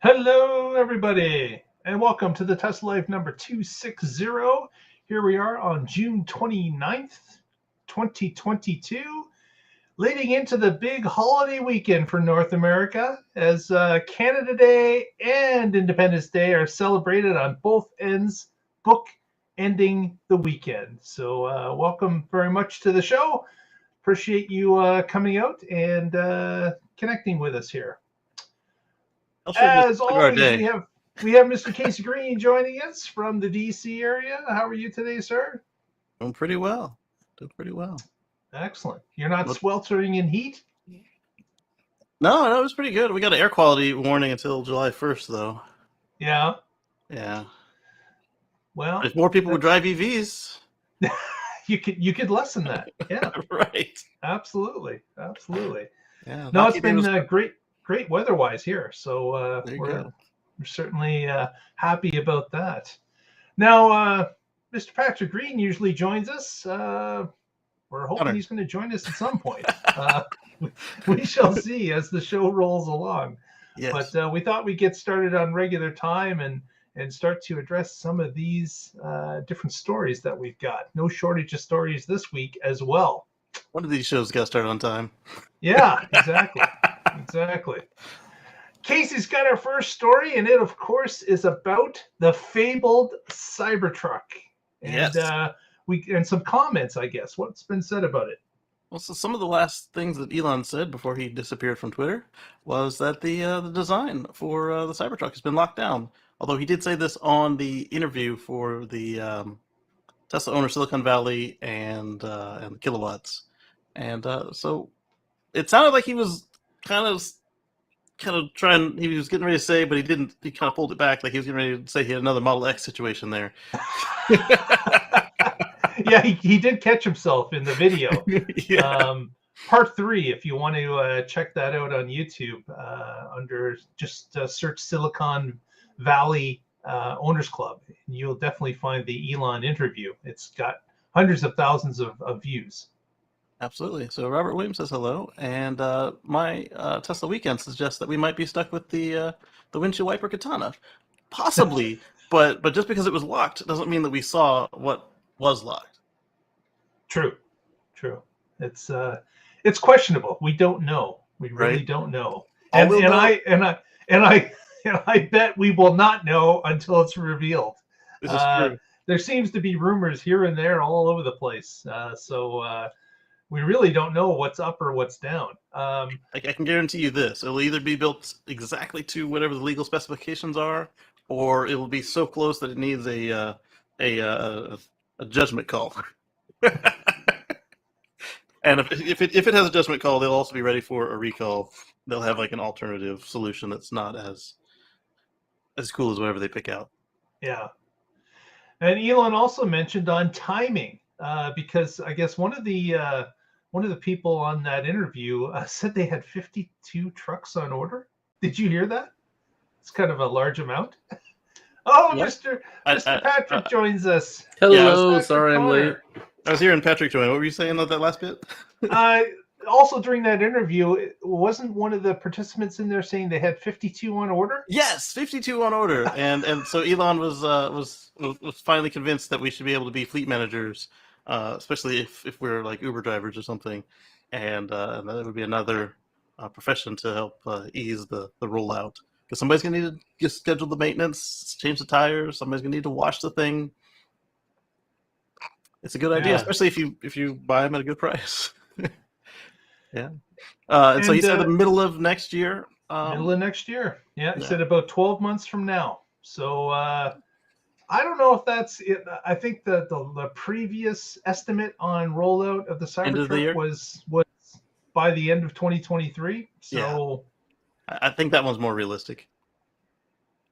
Hello, everybody, and welcome to the Tesla Life number 260. Here we are on June 29th, 2022, leading into the big holiday weekend for North America as Canada Day and Independence Day are celebrated on both ends, book-ending the weekend. So welcome very much to the show. Appreciate you coming out and connecting with us here. As always, we have Mr. Casey Green joining us from the DC area. How are you today, sir? Doing pretty well. Excellent. You're not sweltering in heat? No, it was pretty good. We got an air quality warning until July 1st, though. Yeah. Well, if more people would drive EVs, you could lessen that. Yeah. Right. Absolutely. Yeah. No, it's been great weather-wise here, so we're certainly happy about that. Now, Mr. Patrick Green usually joins us. We're hoping he's going to join us at some point. We shall see as the show rolls along. Yes. But we thought we'd get started on regular time and start to address some of these different stories that we've got. No shortage of stories this week as well. One of these shows got started on time. Yeah, exactly. Exactly. Casey's got our first story, and it, of course, is about the fabled CyberTruck. And yes. And some comments, I guess. What's been said about it? Well, so some of the last things that Elon said before he disappeared from Twitter was that the design for the Cybertruck has been locked down. Although he did say this on the interview for the Tesla owner Silicon Valley and the Kilowatts, and so it sounded like he was kind of trying. He was getting ready to say, but he didn't. He kind of pulled it back, like he was getting ready to say he had another Model X situation there. Yeah, he did catch himself in the video. Yeah. Part 3, if you want to check that out on YouTube, under just search Silicon Valley Owners Club, and you'll definitely find the Elon interview. It's got hundreds of thousands of views. Absolutely. So Robert Williams says hello, and my Tesla weekend suggests that we might be stuck with the windshield wiper katana, possibly. but just because it was locked doesn't mean that we saw what was locked. True. It's questionable. We don't know. We really don't know. And I bet we will not know until it's revealed. This is true. There seems to be rumors here and there all over the place. So we really don't know what's up or what's down. I can guarantee you this. It'll either be built exactly to whatever the legal specifications are, or it will be so close that it needs a judgment call. And if it has a judgment call, they'll also be ready for a recall. They'll have like an alternative solution that's not as cool as whatever they pick out. Yeah. And Elon also mentioned on timing, because I guess one of the people on that interview said they had 52 trucks on order. Did you hear that? It's kind of a large amount. Oh, yep. Mr. Patrick joins us. Hello, yeah, sorry I'm late. I was hearing Patrick join. What were you saying about that last bit? Also during that interview, wasn't one of the participants in there saying they had 52 on order? Yes, 52 on order, and so Elon was finally convinced that we should be able to be fleet managers, especially if we're like Uber drivers or something, and that would be another profession to help ease the rollout. Because somebody's gonna need to just schedule the maintenance, change the tires. Somebody's gonna need to wash the thing. It's a good idea, especially if you buy them at a good price. Yeah. And so he said the middle of next year. Middle of next year. Yeah, he said about 12 months from now. So I don't know if that's it. I think that the previous estimate on rollout of the Cybertruck was by the end of 2023. So I think that one's more realistic.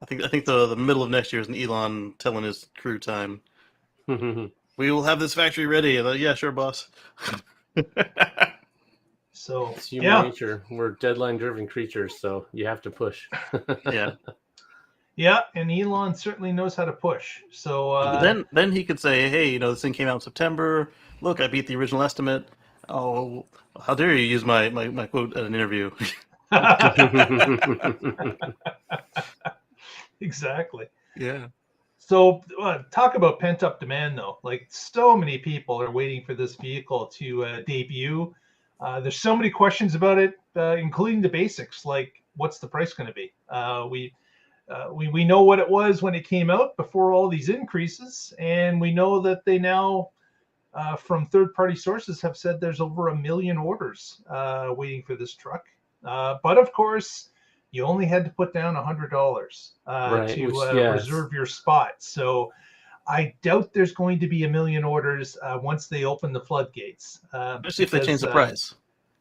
I think the middle of next year is an Elon telling his crew time. We will have this factory ready. Yeah, sure, boss. So it's human nature. We're deadline-driven creatures, so you have to push. Yeah, and Elon certainly knows how to push. So then he could say, hey, this thing came out in September. Look, I beat the original estimate. Oh, how dare you use my quote at an interview? Exactly. Yeah. So talk about pent up demand, though. Like so many people are waiting for this vehicle to debut. There's so many questions about it, including the basics, like what's the price going to be? We know what it was when it came out before all these increases, and we know that they now, from third-party sources, have said there's over 1 million orders waiting for this truck. But of course, you only had to put down $100 Right, to which, yes. reserve your spot. So I doubt there's going to be 1 million orders once they open the floodgates. Especially if they change the price.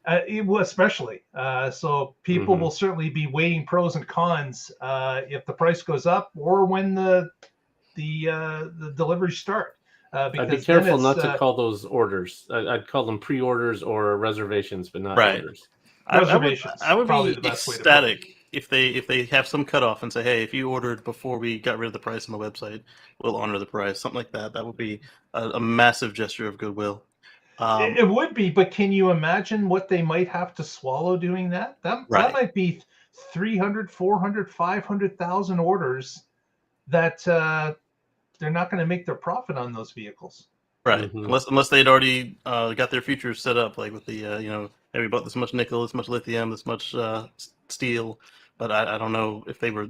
Especially. So people will certainly be weighing pros and cons if the price goes up or when the deliveries start. I'd be careful not to call those orders. I'd call them pre-orders or reservations, but not orders. Reservations. I would probably be the best ecstatic way to if they have some cutoff and say, hey, if you ordered before we got rid of the price on the website, we'll honor the price. Something like that. That would be a massive gesture of goodwill. It would be, but can you imagine what they might have to swallow doing that? That might be 300, 400, 500,000 orders that they're not going to make their profit on those vehicles. Right. Unless they'd already got their futures set up, like with the, hey, we bought this much nickel, this much lithium, this much steel. But I don't know if they were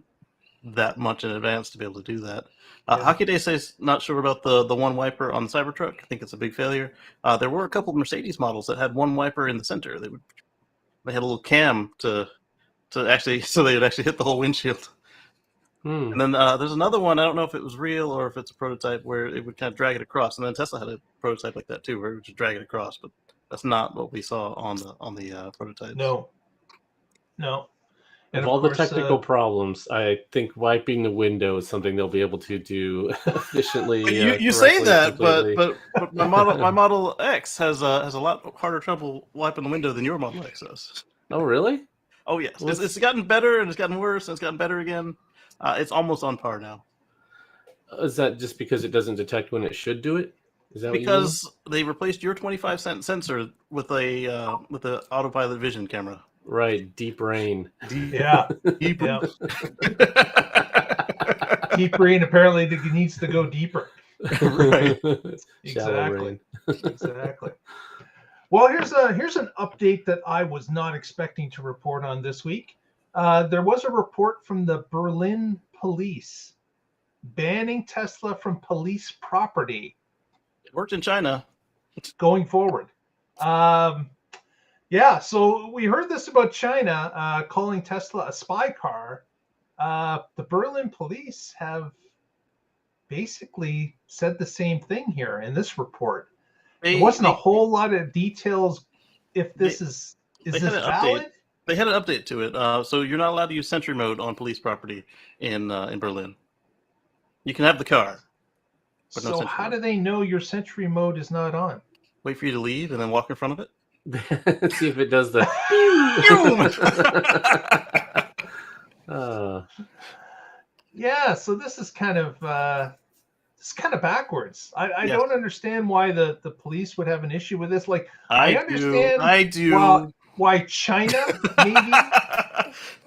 that much in advance to be able to do that. Hockey Day says not sure about the one wiper on the Cybertruck. I think it's a big failure. There were a couple of Mercedes models that had one wiper in the center. They had a little cam to actually, so they would actually hit the whole windshield. And then there's another one. I don't know if it was real or if it's a prototype where it would kind of drag it across. And then Tesla had a prototype like that too, where it would just drag it across. But that's not what we saw on the prototypes. No. And of all the technical problems, I think wiping the window is something they'll be able to do efficiently. You say that, but my Model X has a lot harder trouble wiping the window than your Model X does. Oh, really? Oh, yes. It's gotten better, and it's gotten worse, and it's gotten better again. It's almost on par now. Is that just because it doesn't detect when it should do it? Is that because they replaced your 25-cent sensor with a Autopilot vision camera? Right, deep rain. Deep rain. Deep rain apparently needs to go deeper. Right. Exactly. Exactly. Well, here's an update that I was not expecting to report on this week. There was a report from the Berlin police banning Tesla from police property. It worked in China. Going forward. Yeah, so we heard this about China calling Tesla a spy car. The Berlin police have basically said the same thing here in this report. There wasn't a whole lot of details if this is this valid? They had an update to it. So you're not allowed to use Sentry mode on police property in Berlin. You can have the car. But so no how do they know your Sentry mode is not on? Wait for you to leave and then walk in front of it? See if it does the Yeah, so this is kind of backwards. I don't understand why the police would have an issue with this. Like I do. Why China maybe?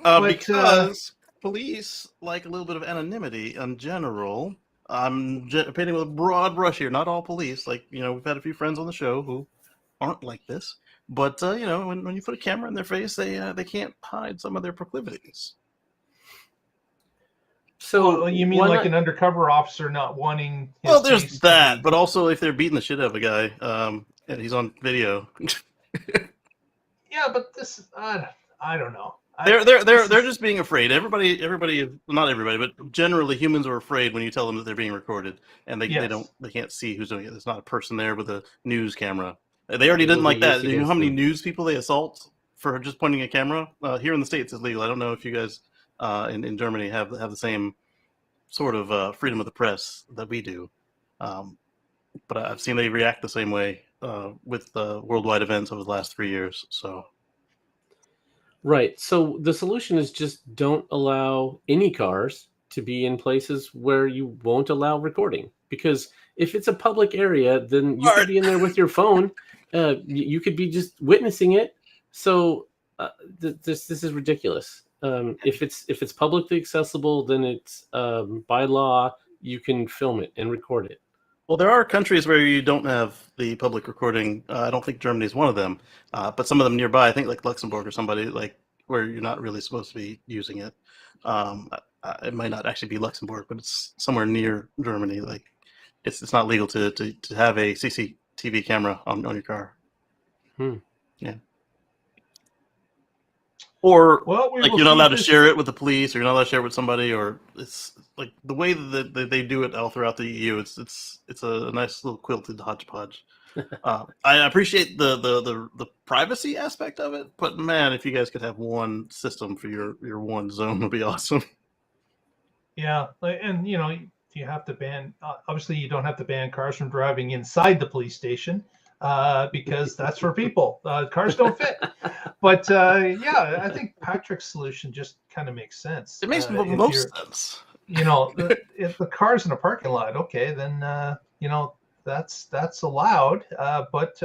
Because police like a little bit of anonymity in general. I'm painting with a broad brush here. Not all police. Like, we've had a few friends on the show who aren't like this. But, when you put a camera in their face, they can't hide some of their proclivities. So you mean like an undercover officer not wanting his Well, there's that. But also if they're beating the shit out of a guy and he's on video. Yeah, but this I don't know. They're just being afraid. Everybody, not everybody, but generally humans are afraid when you tell them that they're being recorded, and they can't see who's doing it. There's not a person there with a news camera. They already didn't like that. Do you know how many news people they assault for just pointing a camera? Here in the States, it's legal. I don't know if you guys in Germany have the same sort of freedom of the press that we do, but I've seen they react the same way with worldwide events over the last 3 years. So. Right. So the solution is just don't allow any cars to be in places where you won't allow recording. Because if it's a public area, then you could be in there with your phone. You could be just witnessing it. So this is ridiculous. if it's publicly accessible, then it's by law you can film it and record it. Well, there are countries where you don't have the public recording. I don't think Germany is one of them, but some of them nearby. I think like Luxembourg or somebody like where you're not really supposed to be using it. It might not actually be Luxembourg, but it's somewhere near Germany. Like it's not legal to have a CCTV camera on your car. Yeah. Or like you're not allowed to share it with the police, or you're not allowed to share it with somebody, or it's like the way that they do it all throughout the EU. It's a nice little quilted hodgepodge. I appreciate the privacy aspect of it, but man, if you guys could have one system for your one zone, would be awesome. Yeah, and you have to ban. Obviously, you don't have to ban cars from driving inside the police station. Because that's for people. Cars don't fit. But yeah, I think Patrick's solution just kind of makes sense. It makes most sense. If the car's in a parking lot, okay, then that's allowed. But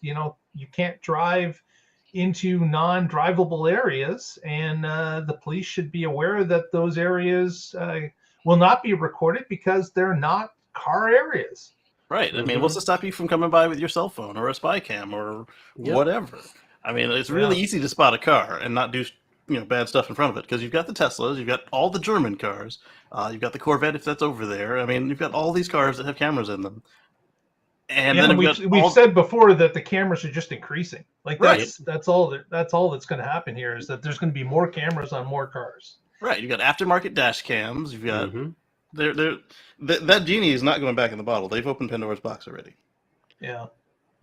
you can't drive into non-drivable areas, and the police should be aware that those areas will not be recorded because they're not car areas. Right. I mean, what's to stop you from coming by with your cell phone or a spy cam or whatever? I mean, it's really easy to spot a car and not do bad stuff in front of it, because you've got the Teslas, you've got all the German cars, you've got the Corvette if that's over there. I mean, you've got all these cars that have cameras in them. And then we've said before that the cameras are just increasing. Like that's all that's going to happen here, is that there's going to be more cameras on more cars. Right. You've got aftermarket dash cams. You've got that genie is not going back in the bottle. They've opened Pandora's box already. Yeah.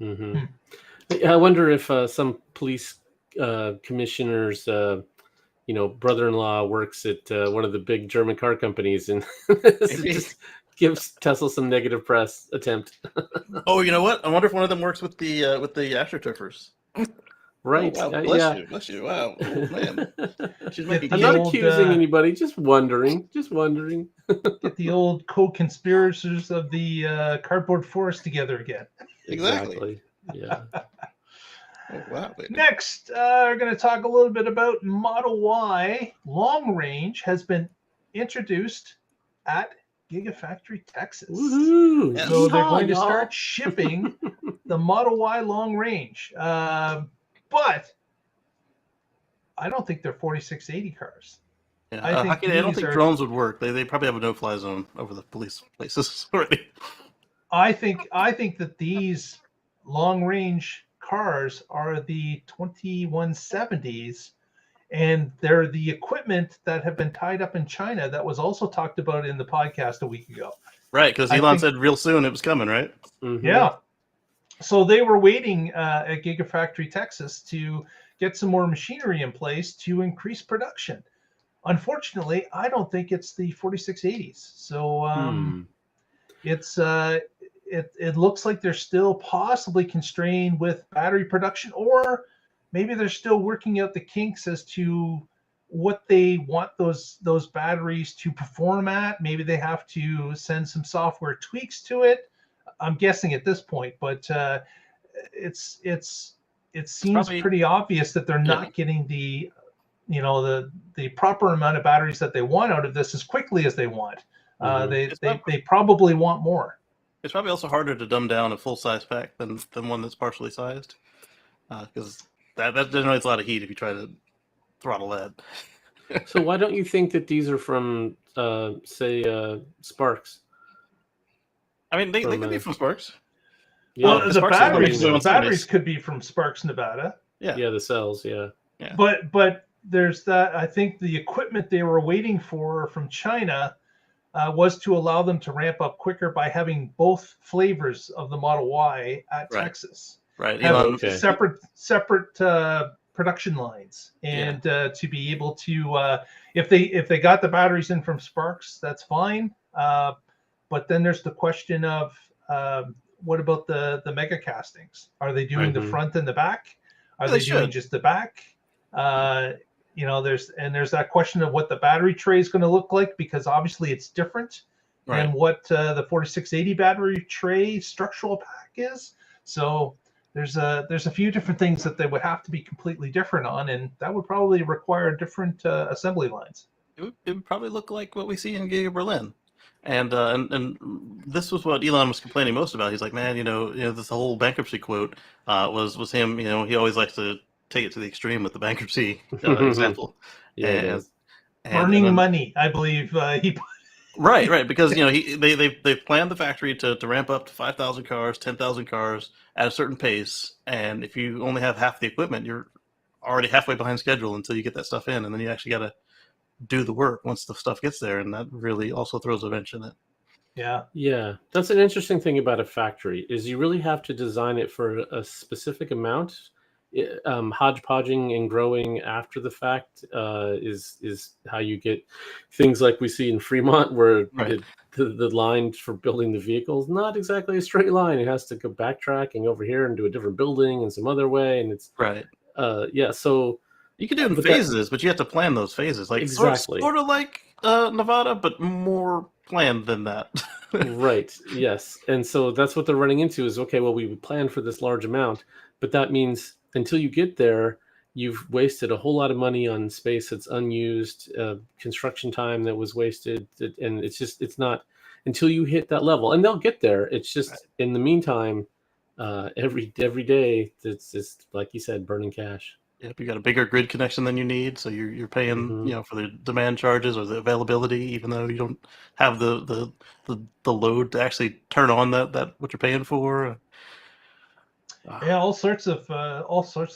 I wonder if some police commissioner's brother-in-law works at one of the big German car companies, and just gives Tesla some negative press attempt. Oh, you know what? I wonder if one of them works with the AstroTurfers. Right. Oh, wow. Bless you. Wow. Oh, man. I'm not accusing anybody. Just wondering. Get the old co-conspirators of the cardboard forest together again. Exactly. Yeah. Oh, wow. Next, we're going to talk a little bit about Model Y. Long range has been introduced at Gigafactory Texas. Woo-hoo. So they're going to start shipping the Model Y long range. But I don't think they're 4680 cars. Yeah, I don't think drones would work. They probably have a no-fly zone over the police places already. I think that these long-range cars are the 2170s, and they're the equipment that have been tied up in China that was also talked about in the podcast a week ago. Right, because Elon said real soon it was coming, right? Mm-hmm. Yeah. So they were waiting at Gigafactory Texas to get some more machinery in place to increase production. Unfortunately, I don't think it's the 4680s. So it looks like they're still possibly constrained with battery production, or maybe they're still working out the kinks as to what they want those batteries to perform at. Maybe they have to send some software tweaks to it. I'm guessing at this point, but it seems pretty obvious that they're not getting the proper amount of batteries that they want out of this as quickly as they want. They probably want more. It's probably also harder to dumb down a full size pack than one that's partially sized, because that generates a lot of heat if you try to throttle that. So why don't you think that these are from Sparks? I mean, they could be from Sparks. Yeah, well, the batteries could be from Sparks, Nevada. Yeah, the cells. Yeah. But there's that. I think the equipment they were waiting for from China was to allow them to ramp up quicker by having both flavors of the Model Y at Texas. Right. Elon, separate production lines, and to be able to, if they got the batteries in from Sparks, that's fine. But then there's the question of what about the mega castings? Are they doing the front and the back? Are they doing just the back? There's that question of what the battery tray is going to look like, because obviously it's different than what the 4680 battery tray structural pack is. So there's a few different things that they would have to be completely different on, and that would probably require different assembly lines. It would probably look like what we see in Giga Berlin. And this was what Elon was complaining most about. He's like, man, this whole bankruptcy quote was him. He always likes to take it to the extreme with the bankruptcy example. Yeah, burning money, I believe he. Right, because they've planned the factory to ramp up to 5,000 cars, 10,000 cars at a certain pace, and if you only have half the equipment, you're already halfway behind schedule until you get that stuff in, and then you actually got to do the work once the stuff gets there, and that really also throws a wrench in it. Yeah, that's an interesting thing about a factory is you really have to design it for a specific amount. Hodgepodging and growing after the fact is how you get things like we see in Fremont, where the line for building the vehicle is not exactly a straight line. It has to go backtracking over here and do a different building and some other way, and it's so you can do it in phases, but you have to plan those phases, like exactly sort of like Nevada, but more planned than that. Right. Yes, and so that's what they're running into is, okay, well, we planned for this large amount, but that means until you get there, you've wasted a whole lot of money on space that's unused, construction time that was wasted, and it's not until you hit that level, and they'll get there. It's just in the meantime, every day, it's like you said, burning cash. Yep, you got a bigger grid connection than you need, so you're paying for the demand charges or the availability, even though you don't have the load to actually turn on that what you're paying for. Yeah, all sorts of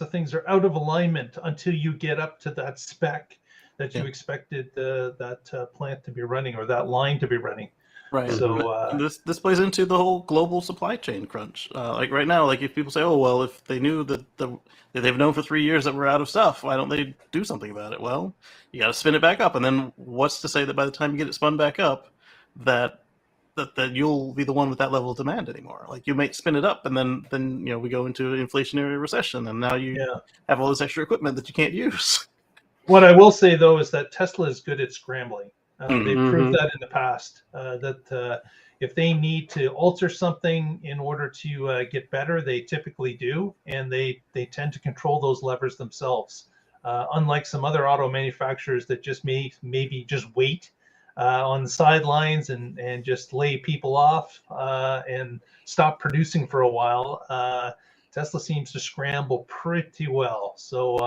things are out of alignment until you get up to that spec that you expected that plant to be running or that line to be running. Right. So this plays into the whole global supply chain crunch. Like right now, like if people say, "Oh well, if they knew that they've known for 3 years that we're out of stuff, why don't they do something about it?" Well, you got to spin it back up, and then what's to say that by the time you get it spun back up, that you'll be the one with that level of demand anymore? Like you may spin it up, and then we go into an inflationary recession, and now you have all this extra equipment that you can't use. What I will say though is that Tesla is good at scrambling. They've proved that in the past, that if they need to alter something in order to get better, they typically do, and they tend to control those levers themselves. Unlike some other auto manufacturers that just maybe just wait on the sidelines and just lay people off and stop producing for a while, Tesla seems to scramble pretty well. So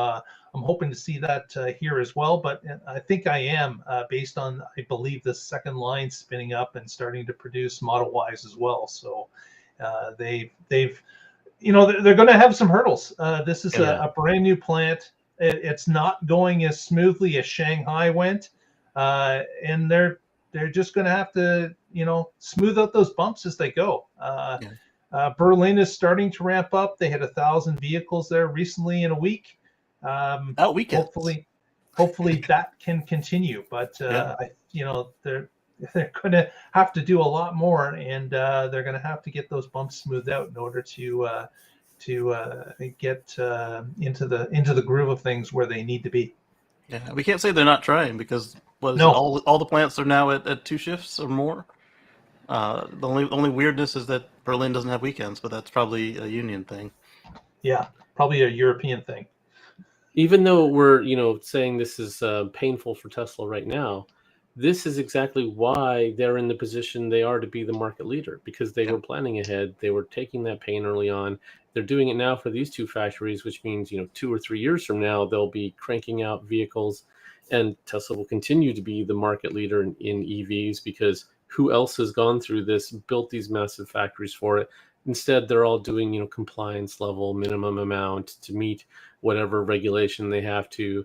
I'm hoping to see that here as well, but I think I am based on, I believe, the second line spinning up and starting to produce Model Ys as well. So they're going to have some hurdles. This is a brand new plant. It's not going as smoothly as Shanghai went, and they're just going to have to smooth out those bumps as they go. Berlin is starting to ramp up. They had 1,000 vehicles there recently in a week. Hopefully that can continue. But they're going to have to do a lot more, and they're going to have to get those bumps smoothed out in order to get into the groove of things where they need to be. Yeah, we can't say they're not trying because all the plants are now at 2 shifts or more. The only weirdness is that Berlin doesn't have weekends, but that's probably a union thing. Yeah, probably a European thing. Even though we're saying this is painful for Tesla right now, this is exactly why they're in the position they are to be the market leader, because they were planning ahead. They were taking that pain early on. They're doing it now for these 2 factories, which means 2 or 3 years from now they'll be cranking out vehicles, and Tesla will continue to be the market leader in EVs because who else has gone through this, built these massive factories for it? Instead, they're all doing, compliance level, minimum amount to meet whatever regulation they have to.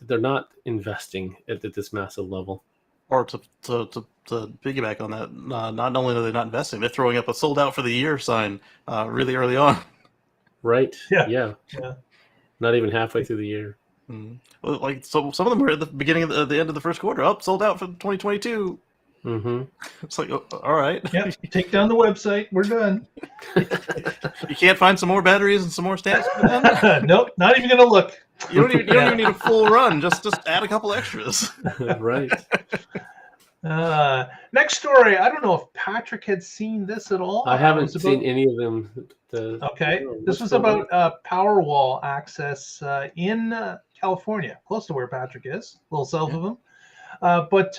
They're not investing at this massive level. Or to piggyback on that, not only are they not investing, they're throwing up a sold out for the year sign really early on. Right. Yeah. Not even halfway through the year. Well, like some of them were at the beginning of the end of the first quarter. Sold out for 2022. It's like, all right. Yeah, you take down the website. We're done. You can't find some more batteries and some more stamps? Nope, not even going to look. You don't even need a full run. Just add a couple extras. Right. Next story. I don't know if Patrick had seen this at all. I It haven't was seen about- any of them. Okay, this What's was going on? about Powerwall access in California, close to where Patrick is, a little south of him. But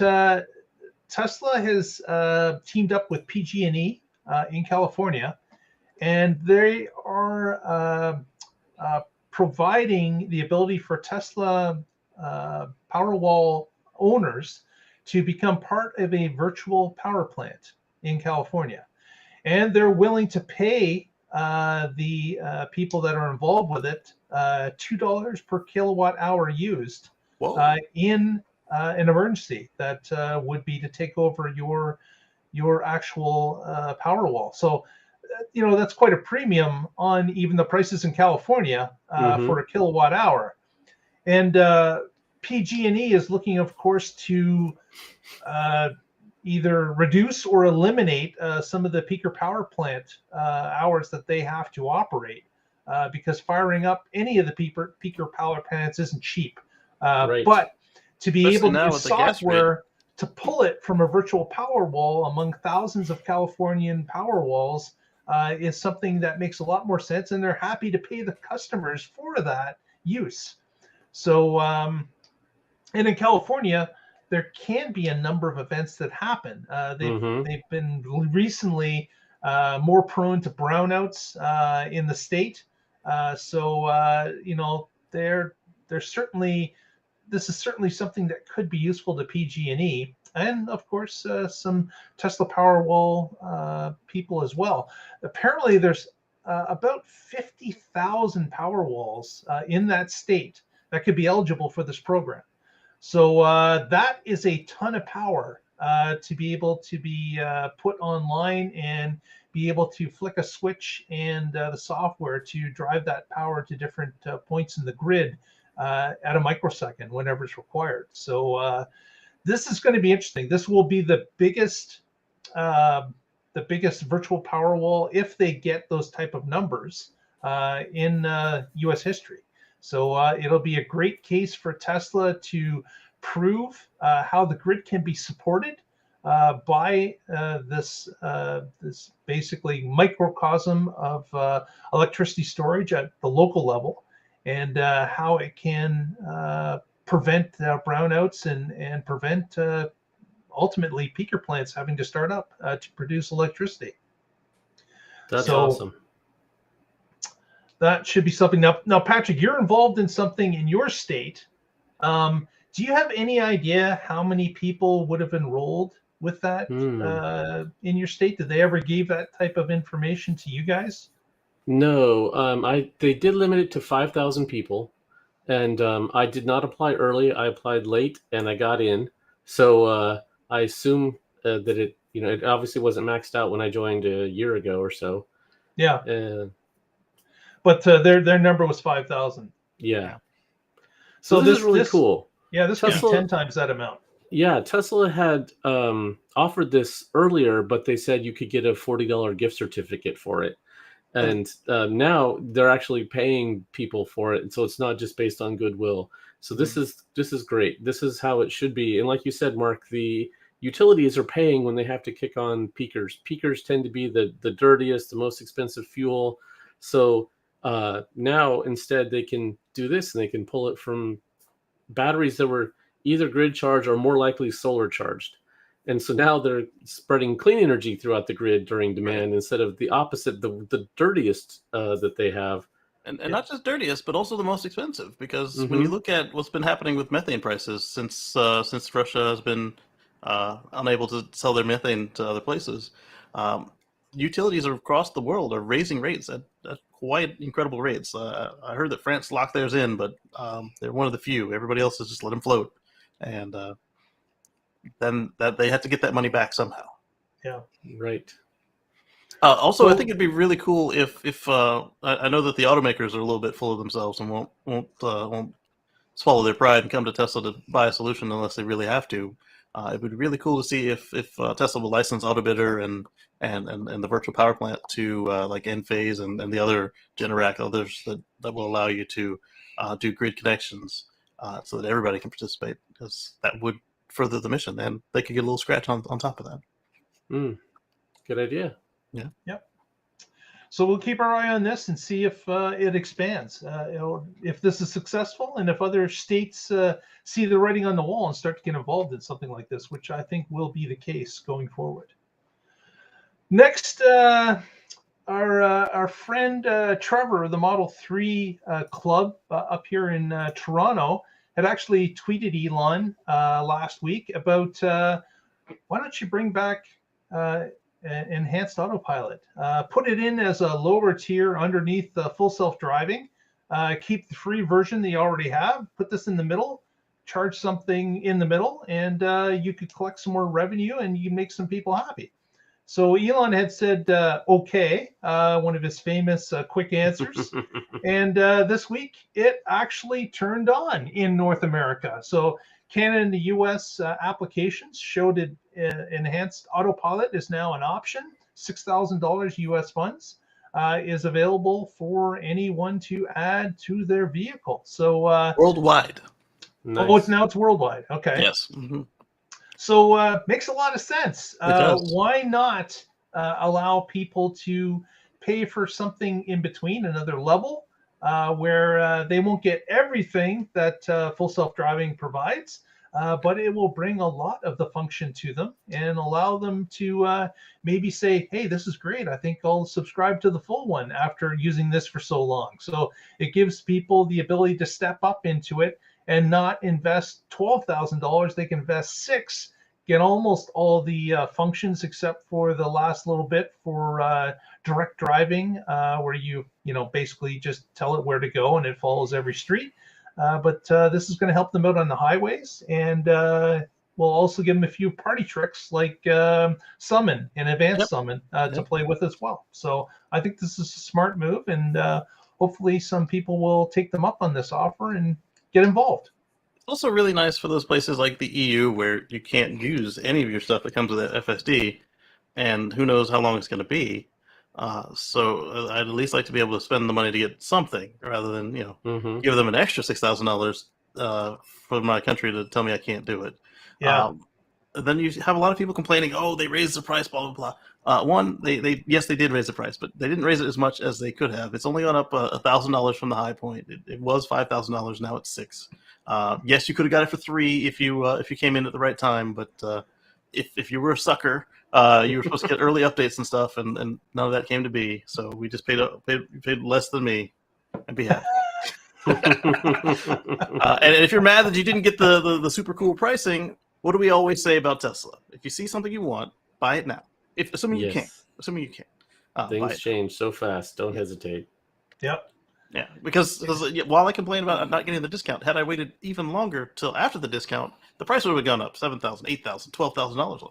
Tesla has teamed up with PG&E in California, and they are providing the ability for Tesla Powerwall owners to become part of a virtual power plant in California. And they're willing to pay the people that are involved with it $2 per kilowatt hour used in an emergency that would be to take over your actual Powerwall. So, that's quite a premium on even the prices in California for a kilowatt hour. And PG&E is looking, of course, to either reduce or eliminate some of the peaker power plant hours that they have to operate because firing up any of the peaker power plants isn't cheap. Right. But to be Especially able to now use with the gas software to pull it from a virtual power wall among thousands of Californian power walls is something that makes a lot more sense, and they're happy to pay the customers for that use. So, and in California, there can be a number of events that happen. They've been recently more prone to brownouts in the state. There's certainly, this is certainly something that could be useful to PG&E, and of course some Tesla Powerwall people as well. Apparently, there's about 50,000 Powerwalls in that state that could be eligible for this program. So that is a ton of power to be able to be put online and be able to flick a switch and the software to drive that power to different points in the grid at a microsecond whenever it's required. So this is going to be interesting. This will be the biggest virtual Powerwall if they get those type of numbers in U.S. history. So it'll be a great case for Tesla to prove how the grid can be supported by this basically microcosm of electricity storage at the local level, and how it can prevent brownouts and prevent ultimately peaker plants having to start up to produce electricity. That's awesome. That should be something. Now, Patrick, you're involved in something in your state. Do you have any idea how many people would have enrolled with that in your state? Did they ever give that type of information to you guys? No, they did limit it to 5,000 people, and I did not apply early. I applied late, and I got in. So I assume that it obviously wasn't maxed out when I joined a year ago or so. Yeah. But their number was 5,000. Yeah. So this is really cool. Yeah, this could be 10 times that amount. Yeah, Tesla had offered this earlier, but they said you could get a $40 gift certificate for it. And now they're actually paying people for it, and so it's not just based on goodwill. So this is great. This is how it should be. And like you said, Mark, the utilities are paying when they have to kick on peakers. Peakers tend to be the dirtiest, the most expensive fuel. So now instead they can do this, and they can pull it from batteries that were either grid charged or more likely solar charged. And so now they're spreading clean energy throughout the grid during demand instead of the opposite, the dirtiest that they have. And not just dirtiest, but also the most expensive. Because when you look at what's been happening with methane prices since Russia has been unable to sell their methane to other places, utilities across the world are raising rates at quite incredible rates. I heard that France locked theirs in, but they're one of the few. Everybody else has just let them float. And then that they have to get that money back somehow. Yeah, right. Also, I think it'd be really cool if I know that the automakers are a little bit full of themselves and won't swallow their pride and come to Tesla to buy a solution unless they really have to. It would be really cool to see if Tesla will license Autobidder and the virtual power plant to like Enphase and the other Generac, others that will allow you to do grid connections so that everybody can participate, because that would further the mission, and they could get a little scratch on top of that. Good idea. Yeah. Yep. So we'll keep our eye on this and see if it expands, if this is successful, and if other states see the writing on the wall and start to get involved in something like this, which I think will be the case going forward. Next, our friend Trevor of the Model 3 Club up here in Toronto had actually tweeted Elon last week about why don't you bring back enhanced autopilot, put it in as a lower tier underneath full self-driving, keep the free version that you already have, put this in the middle, charge something in the middle, and you could collect some more revenue and you make some people happy. So Elon had said, okay, one of his famous quick answers. And this week, it actually turned on in North America. So Canada and the US applications showed it enhanced autopilot is now an option. $6,000 US funds is available for anyone to add to their vehicle. So worldwide. Nice. Oh, it's worldwide. Okay. Yes. Mm-hmm. So makes a lot of sense. It does. Why not allow people to pay for something in between, another level, where they won't get everything that full self-driving provides, but it will bring a lot of the function to them and allow them to maybe say, hey, this is great. I think I'll subscribe to the full one after using this for so long. So it gives people the ability to step up into it and not invest $12,000. They can invest $6,000, get almost all the functions except for the last little bit for direct driving, where you basically just tell it where to go and it follows every street. But this is going to help them out on the highways, and we'll also give them a few party tricks like summon and advanced summon to play with as well. So I think this is a smart move, and hopefully some people will take them up on this offer and get involved. Also really nice for those places like the EU where you can't use any of your stuff that comes with that FSD, and who knows how long it's going to be. So I'd at least like to be able to spend the money to get something rather than give them an extra $6,000 for my country to tell me I can't do it. Yeah. Then you have a lot of people complaining, oh, they raised the price, blah blah blah. One, they yes, they did raise the price, but they didn't raise it as much as they could have. It's only gone up $1,000 from the high point. It was $5,000. Now it's $6,000. Yes, you could have got it for $3,000 if you came in at the right time, but if you were a sucker, you were supposed to get early updates and stuff, and none of that came to be. So we just paid less than me, and be happy. And if you're mad that you didn't get the super cool pricing, what do we always say about Tesla? If you see something you want, buy it now. Assuming you can. Things change so fast. Don't hesitate. Yep. Yeah, because while I complain about not getting the discount, had I waited even longer till after the discount, the price would have gone up $7,000, $8,000, $12,000.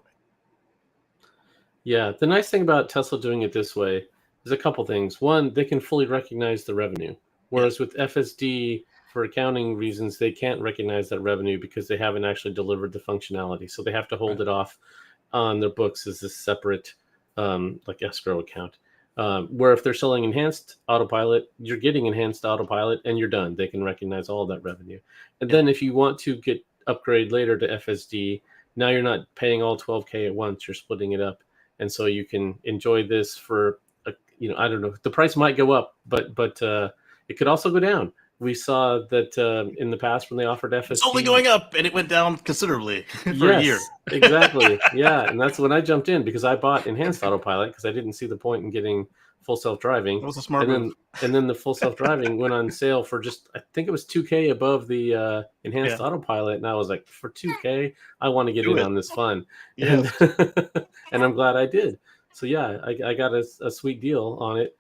Yeah, the nice thing about Tesla doing it this way is a couple things. One, they can fully recognize the revenue, whereas with FSD, for accounting reasons, they can't recognize that revenue because they haven't actually delivered the functionality. So they have to hold it off on their books as a separate like escrow account. Where if they're selling enhanced autopilot, you're getting enhanced autopilot and you're done. They can recognize all that revenue. And then if you want to upgrade later to FSD, now you're not paying all $12,000 at once. You're splitting it up. And so you can enjoy this for, I don't know, the price might go up, but it could also go down. We saw that in the past when they offered FSD. It's only going up, and it went down considerably for a year. Exactly. Yeah, and that's when I jumped in because I bought enhanced autopilot because I didn't see the point in getting full self-driving. That was a smart move. And then the full self-driving went on sale for just, I think it was $2,000 above the enhanced autopilot, and I was like, for $2,000, I want to get in on this fun. Yeah. And I'm glad I did. So yeah, I got a sweet deal on it,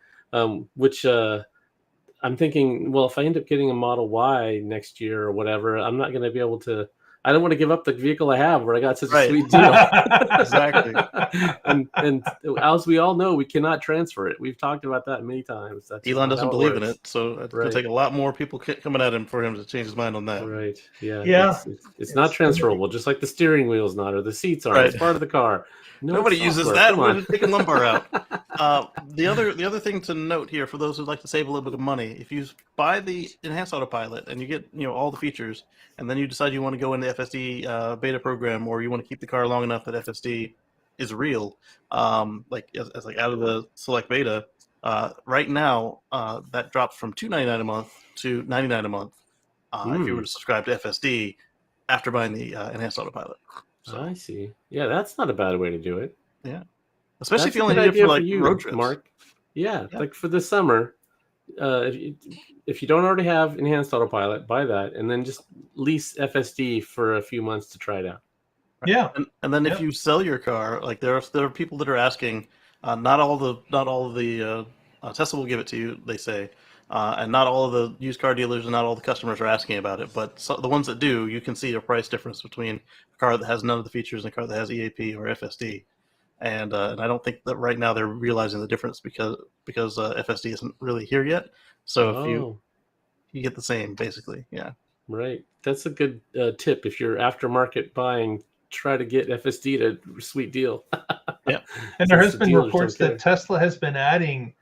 which I'm thinking, well, if I end up getting a Model Y next year or whatever, I'm not going to be able to. I don't want to give up the vehicle I have where I got such a sweet deal. Exactly. and as we all know, we cannot transfer it. We've talked about that many times. Elon doesn't believe in it, so it's going to take a lot more people coming at him for him to change his mind on that. Right. Yeah. Yeah. It's not transferable, just like the steering wheel's not, or the seats aren't. It's part of the car. Nobody uses that. We're taking lumbar out. The other thing to note here, for those who'd like to save a little bit of money, if you buy the enhanced autopilot and you get all the features, and then you decide you want to go into FSD beta program, or you want to keep the car long enough that FSD is real, like as like out of the select beta, right now that drops from $2.99 a month to $99 a month if you were to subscribe to FSD after buying the enhanced autopilot. So I see. Yeah, that's not a bad way to do it. yeah, especially That's if you a only good need it idea for like you, road trips. Mark. Yeah, Yeah. like for the summer, if you don't already have enhanced autopilot, buy that, and then just lease FSD for a few months to try it out. Right. Yeah. And then Yeah. if you sell your car, like there are people that are asking, not all of the Tesla will give it to you, they say, and not all of the used car dealers and not all the customers are asking about it. But the ones that do, you can see a price difference between a car that has none of the features and a car that has EAP or FSD. And I don't think that right now they're realizing the difference because FSD isn't really here yet. So if you get the same, basically, yeah. Right. That's a good tip. If you're aftermarket buying, try to get FSD at a sweet deal. Yeah. And there has the been dealers reports don't that Tesla has been adding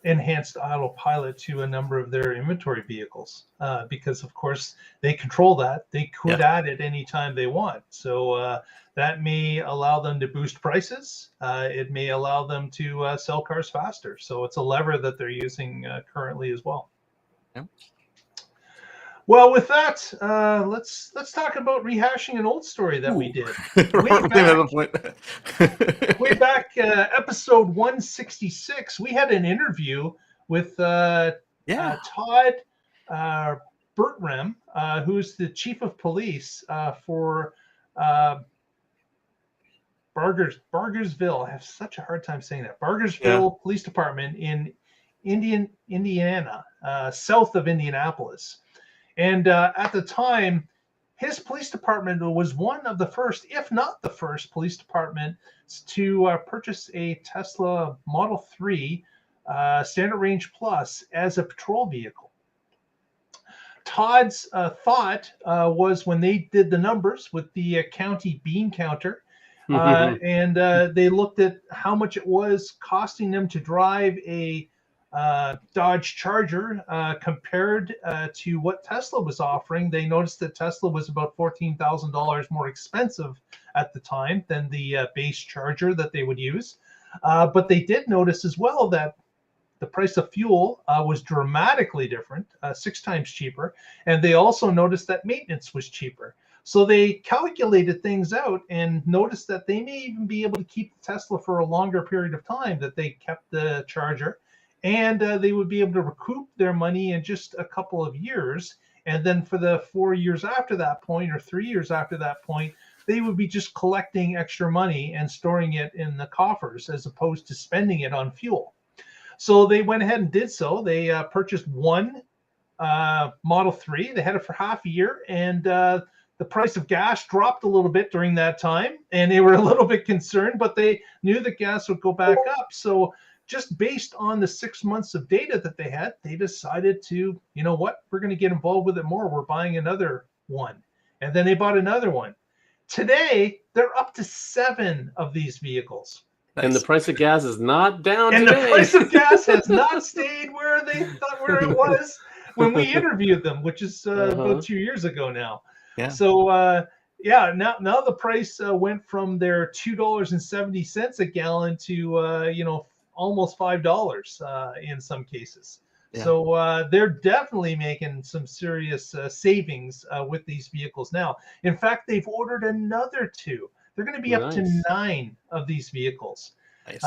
enhanced autopilot to a number of their inventory vehicles because, of course, they control that. They could add it anytime they want. So that may allow them to boost prices. It may allow them to sell cars faster. So it's a lever that they're using currently as well. Yeah. Well, with that, let's talk about rehashing an old story that we did way back, episode 166. We had an interview with Todd Bertram, who's the chief of police for Bargersville. I have such a hard time saying that. Bargersville Police Department in Indiana, south of Indianapolis. And at the time, his police department was one of the first, if not the first, police department to purchase a Tesla Model 3 Standard Range Plus as a patrol vehicle. Todd's thought was when they did the numbers with the county bean counter, and they looked at how much it was costing them to drive a Dodge Charger compared to what Tesla was offering. They noticed that Tesla was about $14,000 more expensive at the time than the base Charger that they would use. But they did notice as well that the price of fuel was dramatically different, 6 times cheaper. And they also noticed that maintenance was cheaper. So they calculated things out and noticed that they may even be able to keep the Tesla for a longer period of time that they kept the Charger. And they would be able to recoup their money in just a couple of years. And then for the 4 years after that point, or 3 years after that point, they would be just collecting extra money and storing it in the coffers as opposed to spending it on fuel. So they went ahead and did so. They purchased one Model 3. They had it for half a year. And the price of gas dropped a little bit during that time. And they were a little bit concerned, but they knew that gas would go back up. So just based on the 6 months of data that they had, they decided to, you know what, we're going to get involved with it more. We're buying another one. And then they bought another one. Today, they're up to 7 of these vehicles. Nice. And the price of gas is not down and today. The price of gas has not stayed where it was when we interviewed them, which is about 2 years ago now. Yeah. So, now the price went from their $2.70 a gallon to, almost $5 in some cases. Yeah. So they're definitely making some serious savings with these vehicles now. In fact, they've ordered another 2. They're going to be up to 9 of these vehicles. Nice.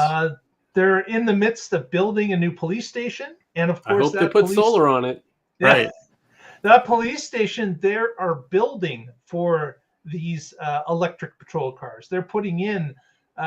They're in the midst of building a new police station. And of course, I hope they put solar on it. Yeah, right. That police station they are building for these electric patrol cars. They're putting in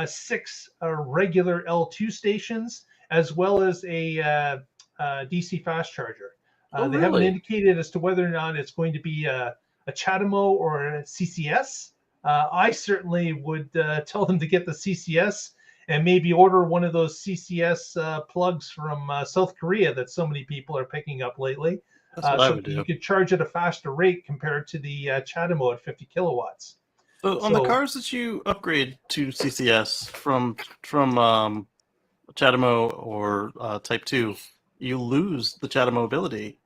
6 regular L2 stations, as well as a DC fast charger. They haven't indicated as to whether or not it's going to be a CHAdeMO or a CCS. I certainly would tell them to get the CCS and maybe order one of those CCS plugs from South Korea that so many people are picking up lately. That's what I would do. You could charge at a faster rate compared to the CHAdeMO at 50 kilowatts. So on the cars that you upgrade to CCS from CHAdeMO or Type 2, you lose the CHAdeMO ability.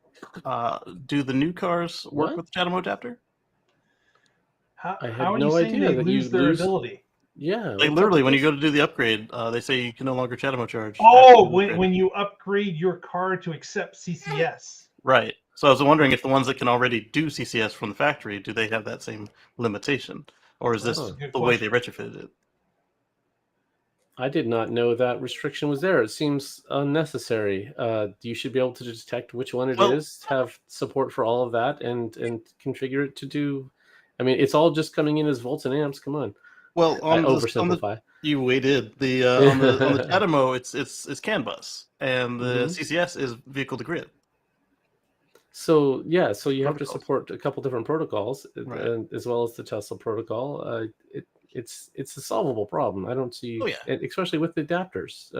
Do the new cars work with the CHAdeMO adapter? I How had are you no saying idea they that you lose their lose. ability? Yeah, Like what's up literally, with when you this? go to do the upgrade, they say you can no longer Chatamo charge. Oh, after the upgrade. when you upgrade your car to accept CCS. Right. So I was wondering if the ones that can already do CCS from the factory, do they have that same limitation, or is That's this a good the way they question. retrofitted it? I did not know that restriction was there. It seems unnecessary. You should be able to detect which one it Well, is, have support for all of that, and configure it to do. I mean, it's all just coming in as volts and amps. Come on, well, I on the oversimplify. you waited the on the Chatamo, it's CAN bus, and the Mhm. CCS is vehicle to grid So yeah, so you have to protocols. support a couple different protocols, Right. as well as the Tesla protocol. It's a solvable problem. I don't Oh see, yeah. and especially with the adapters.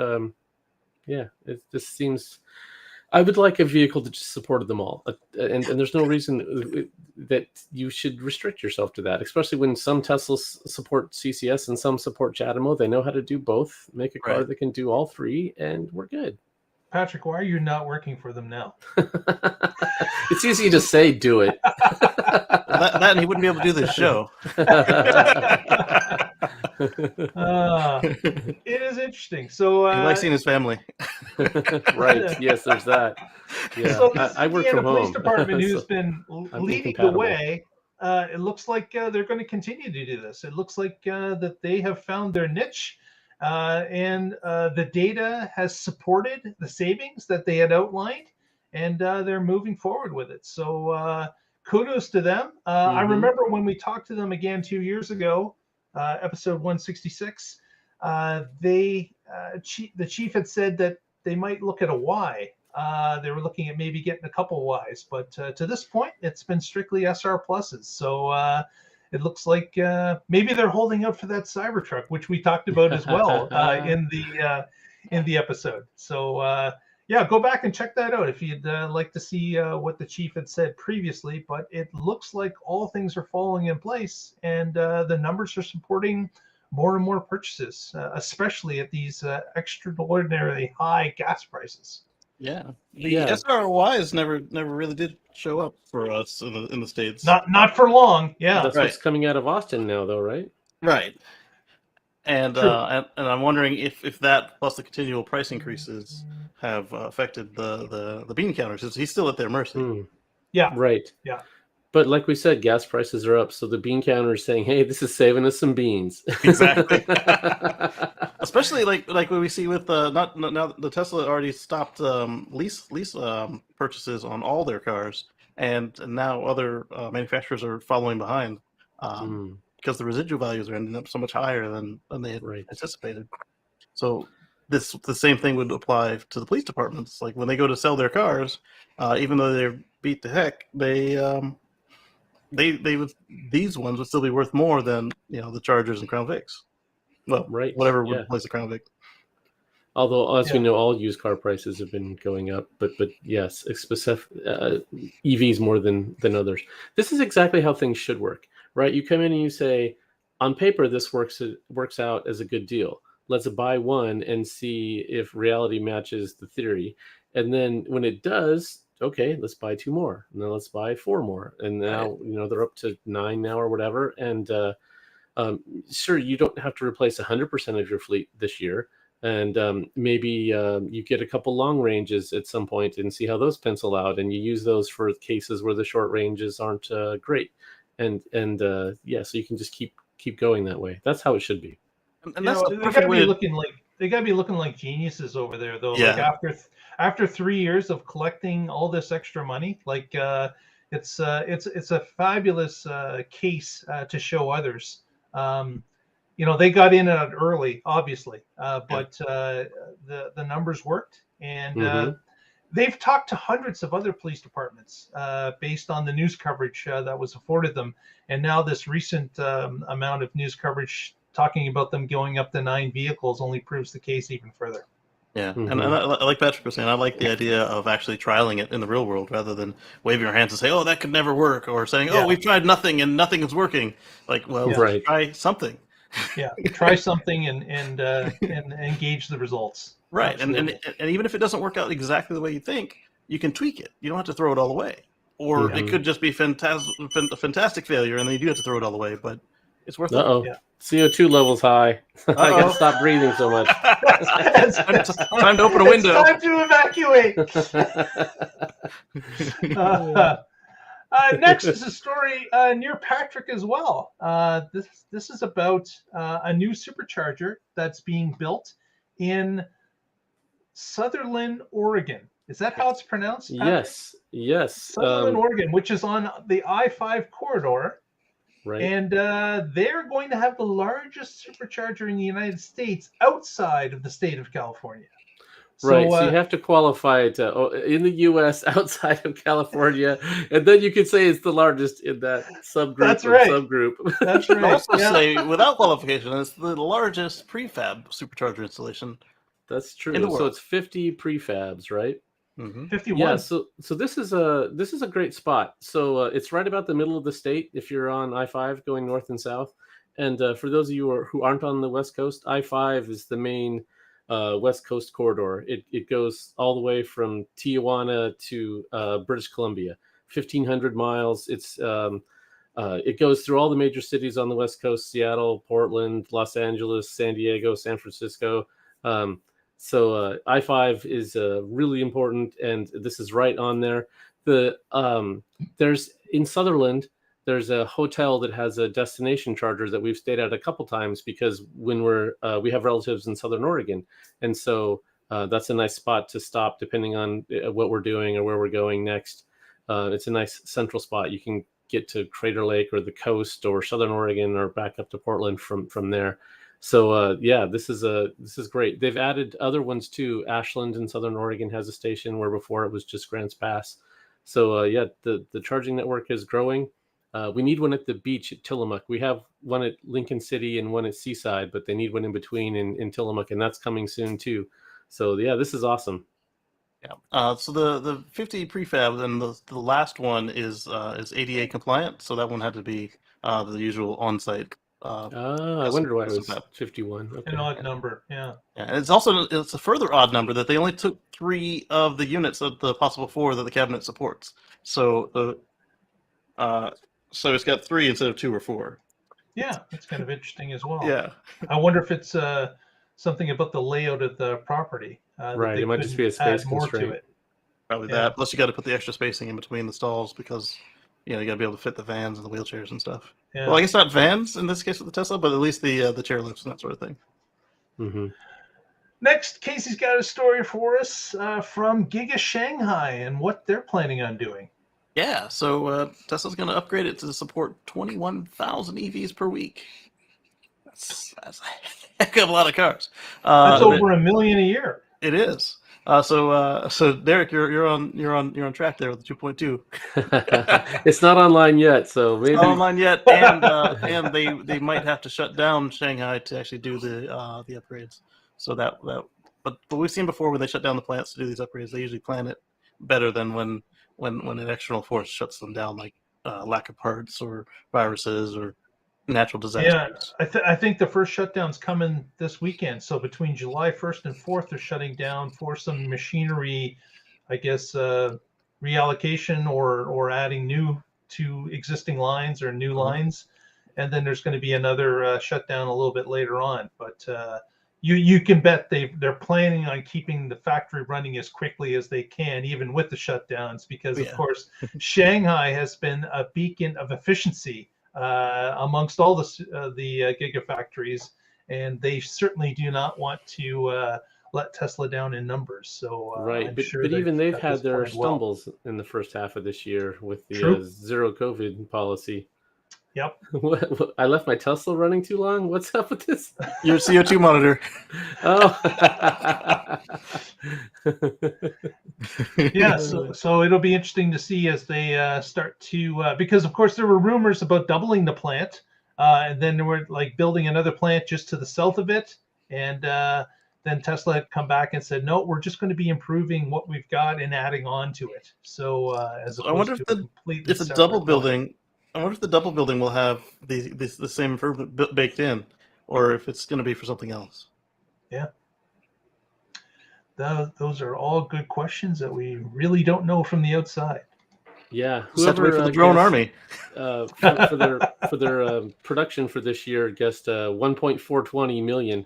Yeah, it just seems. I would like a vehicle that just supported them all, and there's no reason that you should restrict yourself to that. Especially when some Teslas support CCS and some support CHAdeMO. They know how to do both. Make a car Right. that can do all three, and we're good. Patrick, why are you not working for them now? It's easy to say, do it. That and he wouldn't be able to do this show. It is interesting. So, He likes seeing his family. Right. Yes, there's that. Yeah. so this is I work Indiana from Police home. Department who's So been I'm leading the incompatible. way. It looks like they're going to continue to do this. It looks like that they have found their niche, and the data has supported the savings that they had outlined, and they're moving forward with it. So kudos to them. I Mhm. remember when we talked to them again 2 years ago, episode 166. The chief had said that they might look at a Y. They were looking at maybe getting a couple Ys, but to this point, it's been strictly SR pluses. So it looks like maybe they're holding out for that Cybertruck, which we talked about as well in the episode. So yeah, go back and check that out if you'd like to see what the chief had said previously. But it looks like all things are falling in place, and the numbers are supporting more and more purchases, especially at these extraordinarily high gas prices. Yeah, the Yeah. SRYs never really did show up for us in the States. Not for long. Yeah, That's Right. what's coming out of Austin now, though, right? Right. And True. and I'm wondering if that plus the continual price increases have affected the bean counters. He's still at their mercy. Hmm. Yeah, Right. yeah. But like we said, gas prices are up, so the bean counter is saying, "Hey, this is saving us some beans." Exactly. Especially like when we see with not now the Tesla already stopped lease purchases on all their cars, and now other manufacturers are following behind because the residual values are ending up so much higher than they had Right. anticipated. So the same thing would apply to the police departments. Like when they go to sell their cars, even though they're beat to heck, they would these ones would still be worth more than the Chargers and Crown Vics. Well, Right. whatever would Yeah. replace the Crown Vic. Although, as we Yeah. know, all used car prices have been going up, but yes, specific EVs more than others. This is exactly how things should work, right? You come in and you say, on paper, this works out as a good deal. Let's buy one and see if reality matches the theory. And then when it does, okay, let's buy two more, and then let's buy four more, and now they're up to 9 now or whatever. And sure, you don't have to replace 100% of your fleet this year. And maybe you get a couple long ranges at some point and see how those pencil out, and you use those for cases where the short ranges aren't great. And yeah, so you can just keep going that way. That's how it should be. And that's the they perfect gotta way. be looking like geniuses over there, though. Yeah. Like after 3 years of collecting all this extra money, like it's a fabulous case to show others. They got in at it early, obviously, but the numbers worked, and they've talked to hundreds of other police departments based on the news coverage that was afforded them, and now this recent amount of news coverage talking about them going up to 9 vehicles only proves the case even further. Yeah, and like Patrick was saying, I like the idea of actually trialing it in the real world rather than waving our hands and say, "Oh, that could never work," or saying, "Oh, we've tried nothing and nothing is working." Like, well, Right. try something. Yeah, try something and engage the results. Right, and even if it doesn't work out exactly the way you think, you can tweak it. You don't have to throw it all away. or Mhm. it could just be a fantastic failure, and then you do have to throw it all away. But it's worth it. Uh-oh. Yeah. CO2 levels high. I got Uh-oh. to stop breathing so much. Time to open a window. It's time to evacuate. Next is a story near Patrick as well. This is about a new supercharger that's being built in Sutherlin, Oregon. Is that how it's pronounced, Patrick? Yes. Sutherlin, Oregon, which is on the I-5 corridor. Right. And they're going to have the largest supercharger in the United States outside of the state of California. Right, so you have to qualify it in the U.S. outside of California, and then you could say it's the largest in that subgroup. That's right. Subgroup. That's You can right. also say, without qualification, it's the largest prefab supercharger installation. That's true. In the world. So it's 50 prefabs, right? Mm-hmm. 51. Yeah. So this is a great spot. So it's right about the middle of the state if you're on I-5 going north and south. And for those of you who aren't on the West Coast, I-5 is the main West Coast corridor. It goes all the way from Tijuana to British Columbia, 1,500 miles. It goes through all the major cities on the West Coast: Seattle, Portland, Los Angeles, San Diego, San Francisco. So I-5 is really important, and this is right on there. There's in Sutherland, there's a hotel that has a destination charger that we've stayed at a couple times because when we have relatives in Southern Oregon, and so that's a nice spot to stop depending on what we're doing or where we're going next. It's a nice central spot. You can get to Crater Lake or the coast or Southern Oregon or back up to Portland from there. So this is great. They've added other ones too. Ashland in Southern Oregon has a station where before it was just Grants Pass. So the charging network is growing. We need one at the beach at Tillamook. We have one at Lincoln City and one at Seaside, but they need one in between in Tillamook, and that's coming soon too. So this is awesome. Yeah. So the 50 prefab, and the last one is ADA compliant. So that one had to be the usual on-site. I wondered why it was 51. Okay. An odd number, yeah. Yeah, and it's a further odd number that they only took 3 of the units of the possible 4 that the cabinet supports. So so it's got 3 instead of 2 or 4. Yeah, that's kind of interesting as well. Yeah. I wonder if it's something about the layout of the property. Right, it might just be a space constraint. To it. Probably that. Plus, you got to put the extra spacing in between the stalls because you got to be able to fit the vans and the wheelchairs and stuff. Yeah. Well, I guess not vans in this case with the Tesla, but at least the chairlifts and that sort of thing. Mm-hmm. Next, Casey's got a story for us from Giga Shanghai and what they're planning on doing. Yeah, so Tesla's going to upgrade it to support 21,000 EVs per week. That's a heck of a lot of cars. That's over 1 million a year. It is. So Derek, you're on track there with the 2.2. It's not online yet, so maybe Not online yet, and they might have to shut down Shanghai to actually do the upgrades. So but we've seen before when they shut down the plants to do these upgrades, they usually plan it better than when an external force shuts them down, like lack of parts or viruses or natural disasters. Yeah, I think the first shutdown's coming this weekend. So between July 1st and 4th, they're shutting down for some machinery, I guess, reallocation or adding new to existing lines or new lines. And then there's going to be another shutdown a little bit later on. But you can bet they're planning on keeping the factory running as quickly as they can, even with the shutdowns, because, of course, Shanghai has been a beacon of efficiency amongst all the gigafactories, and they certainly do not want to let Tesla down in numbers. So right, I'm but sure even they've had their planned well. stumbles in the first half of this year with the zero COVID policy. Yep. I left my Tesla running too long. What's up with this? Your CO2 monitor. Oh. Yeah, so it'll be interesting to see as they start to because of course there were rumors about doubling the plant, and then they were like building another plant just to the south of it, and then Tesla had come back and said, no, we're just going to be improving what we've got and adding on to it. So as opposed I wonder to completely if the double building. I wonder if the double building will have the same improvement baked in, or if it's going to be for something else. Yeah. Those are all good questions that we really don't know from the outside. Yeah, Just have to wait whoever for the drone guessed, army. for their production for this year guessed 1.420 million.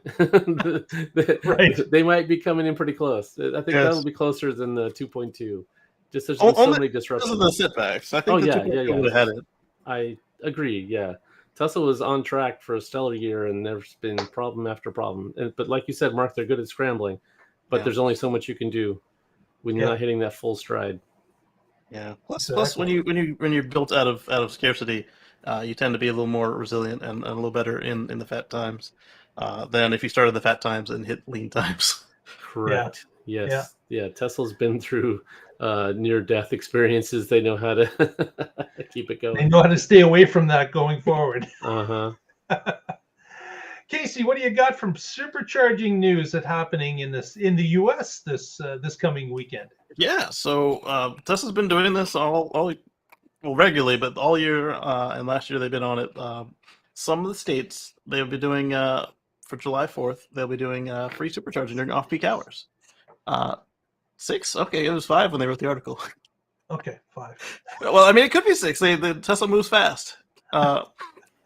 Right. They might be coming in pretty close. I think that'll Yes. be closer than the 2.2. Just there's been so Only many because of disruptions. the setbacks. I Oh think the yeah, 2.2 yeah. would have had it. I agree. Yeah, Tesla was on track for a stellar year, and there's been problem after problem. But like you said, Mark, they're good at scrambling. But Yeah. there's only so much you can do when you're not hitting that full stride. Yeah. Plus, Exactly. when you're built out of scarcity, you tend to be a little more resilient and a little better in the fat times than if you started the fat times and hit lean times. Correct. Yeah. Yes. Yeah. Tesla's been through near-death experiences. They know how to keep it They going. know how to stay away from that going forward. Uh-huh. Casey, what do you got from supercharging news that's happening in the U.S. this coming weekend? Yeah. So Tesla's been doing this all regularly, but all year and last year they've been on it. Some of the states they'll be doing for July 4th. They'll be doing free supercharging during off-peak hours. 6? Okay, it was 5 when they wrote the article. Okay, 5. Well, I mean, it could be 6. The Tesla moves fast.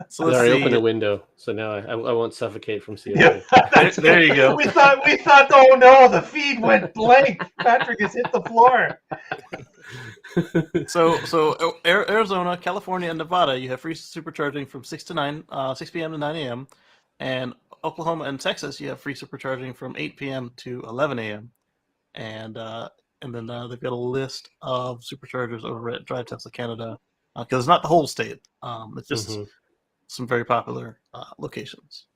So let's Sorry, see. open a window, so now I won't suffocate from CO2. Yeah, There you go. We thought. Oh no, the feed went blank. Patrick has hit the floor. So Arizona, California, and Nevada, you have free supercharging from 6 p.m. to 9 a.m. And Oklahoma and Texas, you have free supercharging from 8 p.m. to 11 a.m. And then they've got a list of superchargers over at Drive Tesla Canada, because it's not the whole state. It's just some very popular locations.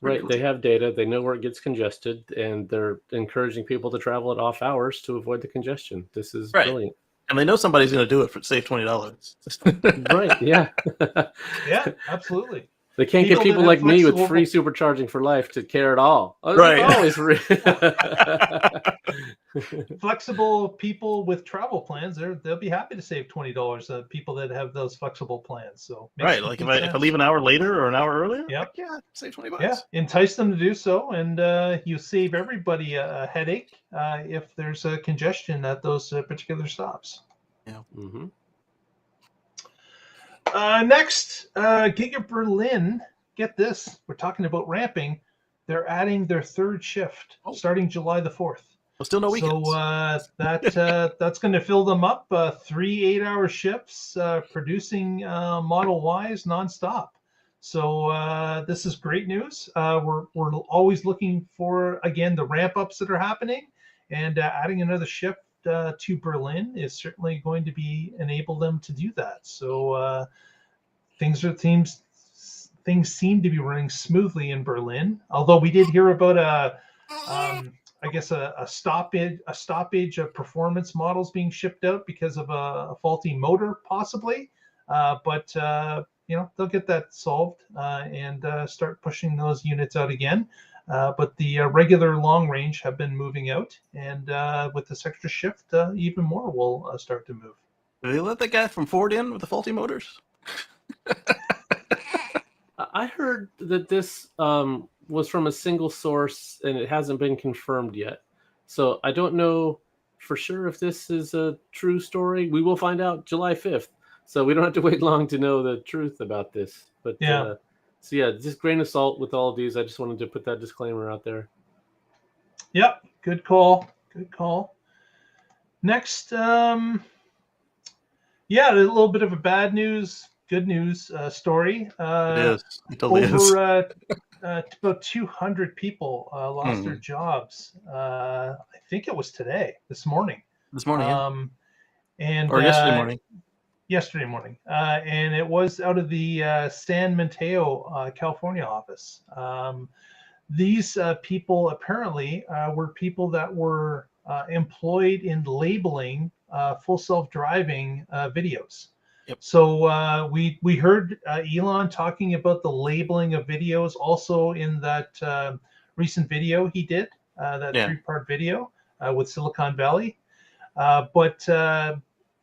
Right, Cool. they have data. They know where it gets congested, and they're encouraging people to travel at off hours to avoid the congestion. This is brilliant. And they know somebody's going to do it for save $20. Right, yeah. Yeah, absolutely. They can't get people like me with free supercharging for life to care at all. Right. Always flexible people with travel plans, they'll be happy to save $20. People that have those flexible plans. So right, like if I leave an hour later or an hour earlier, yeah, save $20. Yeah, entice them to do so, and you save everybody a headache if there's a congestion at those particular stops. Yeah. Mm-hmm. Next, Giga Berlin. Get this. We're talking about ramping. They're adding their third shift starting July the 4th. Well, still no weekends. So that's going to fill them up. 3 8-hour shifts, producing Model Ys nonstop. So this is great news. We're always looking for, again, the ramp ups that are happening, and adding another shift to Berlin is certainly going to enable them to do that. So things seem to be running smoothly in Berlin. Although we did hear about a stoppage of performance models being shipped out because of a faulty motor, possibly. But they'll get that solved and start pushing those units out again. But the regular long range have been moving out, and with this extra shift, even more will start to move. Did they let that guy from Ford in with the faulty motors? I heard that this was from a single source, and it hasn't been confirmed yet. So I don't know for sure if this is a true story. We will find out July 5th. So we don't have to wait long to know the truth about this. But yeah. Just grain of salt with all of these. I just wanted to put that disclaimer out there. Yep. Good call. Good call. Next, a little bit of a bad news, good news story. It is. It totally is. About 200 people lost their jobs. I think it was this morning. This morning, or yesterday morning. Yesterday morning, and it was out of the San Mateo, California office. These people apparently were people that were employed in labeling full self-driving videos. Yep. So we heard Elon talking about the labeling of videos also in that recent video he did, that 3-part video with Silicon Valley. But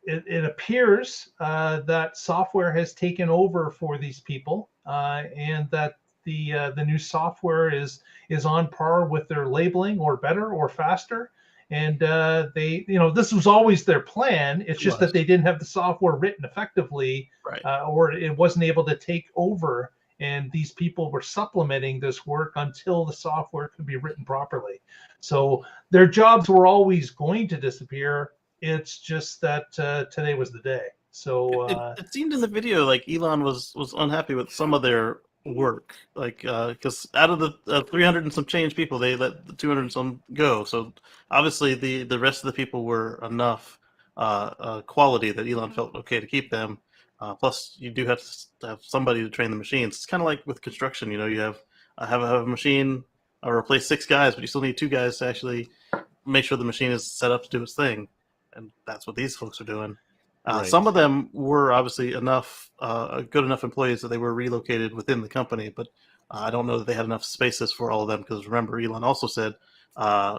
it appears that software has taken over for these people, and that the new software is on par with their labeling, or better, or faster. And they, this was always their plan. It's just that they didn't have the software written effectively, Right. Or it wasn't able to take over. And these people were supplementing this work until the software could be written properly. So their jobs were always going to disappear. It's just that today was the day. So it seemed in the video like Elon was unhappy with some of their work, like because out of the 300 and some change people, they let the 200 and some go. So obviously the rest of the people were enough quality that Elon felt okay to keep them. Plus, you do have to have somebody to train the machines. It's kind of like with construction. You have a machine replace 6 guys, but you still need 2 guys to actually make sure the machine is set up to do its thing, and that's what these folks are doing. Right. Some of them were obviously good enough employees that they were relocated within the company, but I don't know that they had enough spaces for all of them, because remember, Elon also said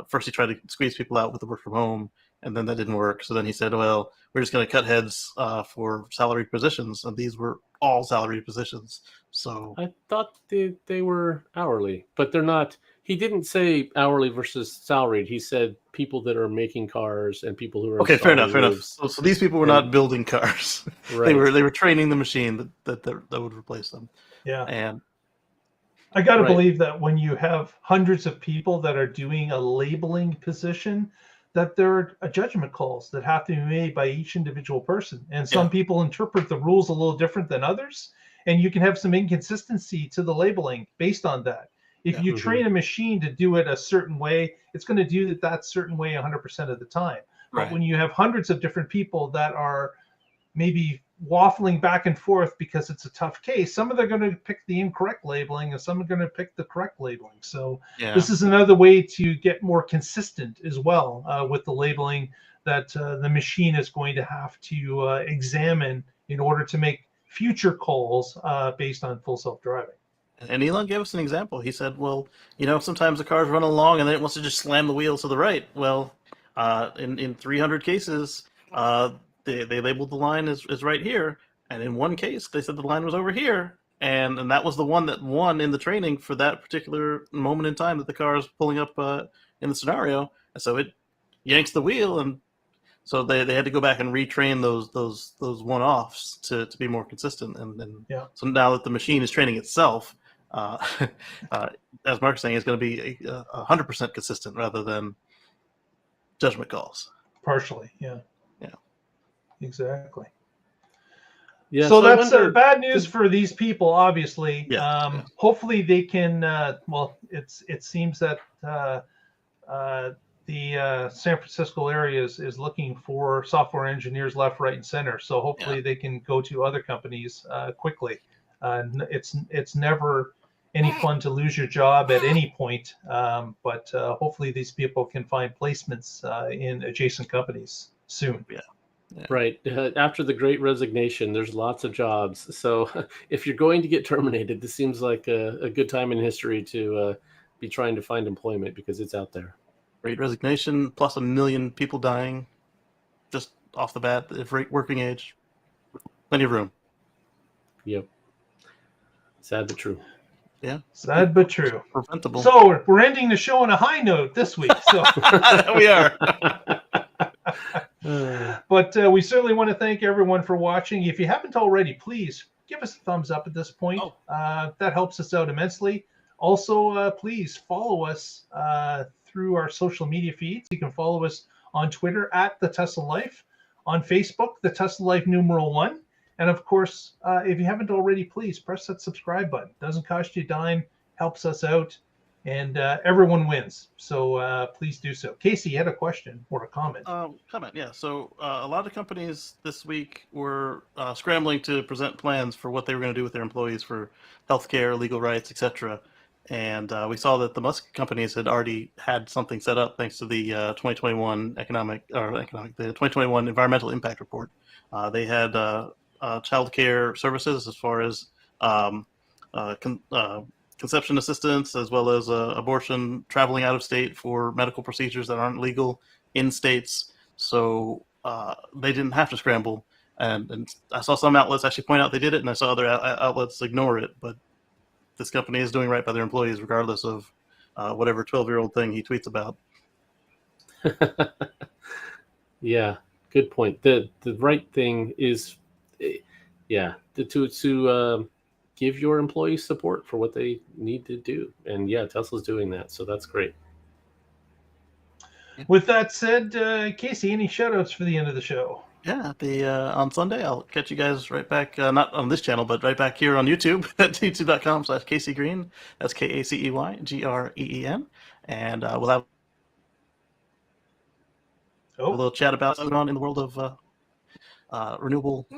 first he tried to squeeze people out with the work from home, and then that didn't work. So then he said, well, we're just going to cut heads for salaried positions, and these were all salaried positions. So I thought they were hourly, but they're not. He didn't say hourly versus salaried. He said people that are making cars and people who are okay, fair enough. roofs. So these people were not building cars. Right. They were training the machine that would replace them. Yeah. And I got to believe that when you have hundreds of people that are doing a labeling position, that there are judgment calls that have to be made by each individual person. And some people interpret the rules a little different than others. And you can have some inconsistency to the labeling based on that. If you train a machine to do it a certain way, it's going to do it that certain way 100% of the time. But when you have hundreds of different people that are maybe waffling back and forth because it's a tough case, some of them are going to pick the incorrect labeling and some are going to pick the correct labeling. So this is another way to get more consistent as well with the labeling that the machine is going to have to examine in order to make future calls based on full self-driving. And Elon gave us an example. He said, well, sometimes the car's running along and then it wants to just slam the wheels to the right. Well, in 300 cases, they labeled the line as right here. And in one case, they said the line was over here. And that was the one that won in the training for that particular moment in time that the car is pulling up in the scenario. And so it yanks the wheel. And so they had to go back and retrain those one-offs to be more consistent. And so now that the machine is training itself, as Mark's saying, it's going to be 100% consistent rather than judgment calls. Partially, yeah. Exactly. Yeah. So that's bad news for these people, obviously. Hopefully they can. It seems that the San Francisco area is looking for software engineers left, right, and center. So hopefully they can go to other companies quickly. It's never any fun to lose your job at any point, but hopefully these people can find placements in adjacent companies soon. Right. After the Great Resignation, there's lots of jobs. So if you're going to get terminated, this seems like a good time in history to be trying to find employment because it's out there. Great Resignation, plus 1 million people dying just off the bat at working age. Plenty of room. Yep. Sad but true. Yeah. Sad but true. Preventable. So we're ending the show on a high note this week. So we are. But we certainly want to thank everyone for watching. If you haven't already, please give us a thumbs up at this point. That helps us out immensely. Also, please follow us through our social media feeds. You can follow us on Twitter at The Tesla Life, on Facebook, The Tesla Life #1. And of course, if you haven't already, please press that subscribe button. Doesn't cost you a dime, helps us out, and everyone wins. So please do so. Casey, you had a question or a comment? Yeah. So a lot of companies this week were scrambling to present plans for what they were going to do with their employees for healthcare, legal rights, etc. And we saw that the Musk companies had already had something set up thanks to the 2021 the 2021 environmental impact report. They had child care services as far as conception assistance, as well as abortion, traveling out of state for medical procedures that aren't legal in states. So they didn't have to scramble. And I saw some outlets actually point out they did it, and I saw other outlets ignore it. But this company is doing right by their employees, regardless of whatever 12-year-old thing he tweets about. Yeah, good point. The right thing is, to give your employees support for what they need to do, and yeah, Tesla's doing that, so that's great. With that said, Casey, any shout-outs for the end of the show? Yeah, on Sunday, I'll catch you guys right back, not on this channel, but right back here on YouTube at youtube.com/Casey Green. That's KACEYGREEN. And we'll have a little chat about what's going on in the world of renewable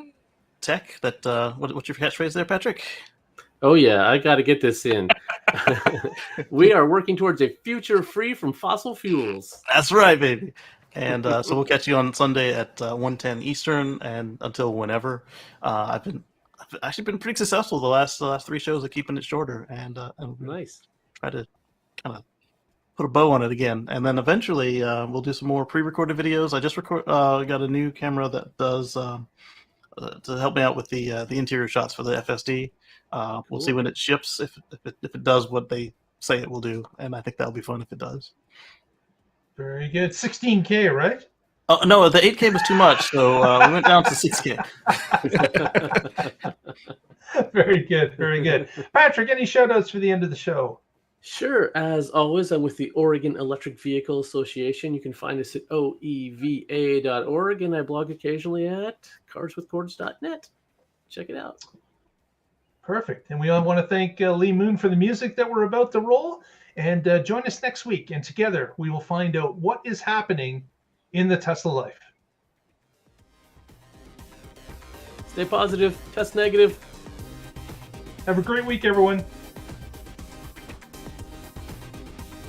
tech. What's your catchphrase there, Patrick? Oh yeah, I got to get this in. We are working towards a future free from fossil fuels. That's right, baby. And so we'll catch you on Sunday at 1:10 Eastern, and until whenever. I've actually been pretty successful the last 3 shows of keeping it shorter, and Nice. Try to kind of put a bow on it again, and then eventually we'll do some more pre-recorded videos. I just got a new camera that does to help me out with the interior shots for the FSD. We'll see when it ships if it does what they say it will do, and I think that'll be fun if it does. Very good. 16K, right? No, the 8K was too much, so we went down to 6K. Very good. Very good. Patrick, any shout-outs for the end of the show? Sure. As always, I'm with the Oregon Electric Vehicle Association. You can find us at oeva.org, and I blog occasionally at carswithcords.net. Check it out. Perfect. And we all want to thank Lee Moon for the music that we're about to roll. And join us next week, and together we will find out what is happening in the Tesla life. Stay positive, test negative. Have a great week, everyone.